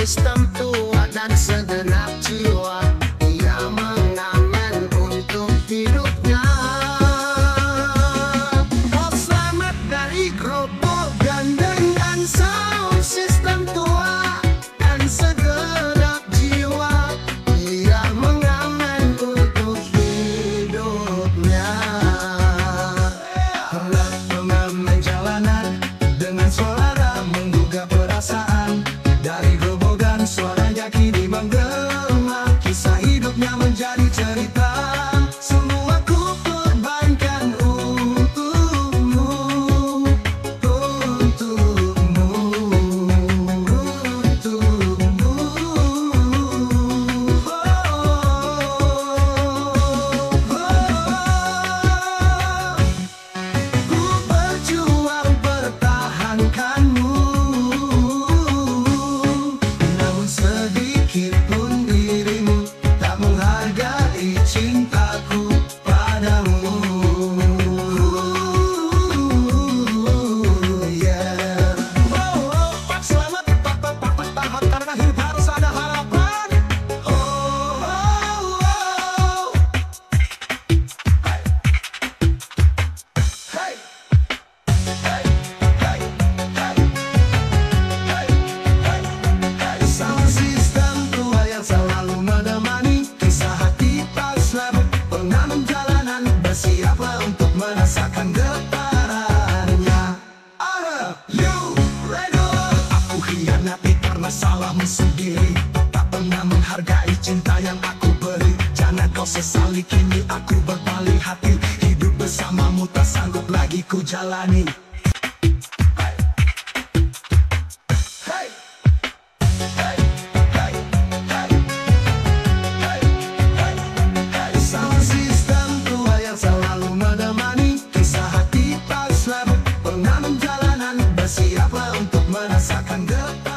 sistem tua dan segenap jiwa. Ia mengamen untuk hidupnya. Oh, selamat dari gerobak gandeng dan sound sistem tua dan segenap jiwa. Ia mengamen untuk hidupnya. Hendak mengamen jalanan dengan suara menggugah perasaan. Dari gerobogan suaranya kini menggema, kisah hidupnya menjadi cerita. Semua ku korbankan untukmu, untukmu, untukmu. Ku berjuang pertahankanmu, namun sedikit pun dirimu tak menghargai cintaku padamu. Yeah. Selamat tahan karena hidup harus ada harapan. Hey. Hey. Hey. Hey. Sound system tua yang selalu menemani, kisah hati pas labut pengamen jalanan, bersiaplah untuk merasakan getarannya. You ready? Aku hianati karena salahmu sendiri, tak pernah menghargai cinta yang aku beri. Jangan kau sesali, kini aku berbalik hati. Hidup bersamamu tak sanggup lagi ku jalani. Hey. Hey. Hey. Hey. Hey. Hey. Hey. Hey. Sound system tua yang selalu menemani, kisah hati pas labut pengamen jalanan, bersiaplah untuk merasakan getaran.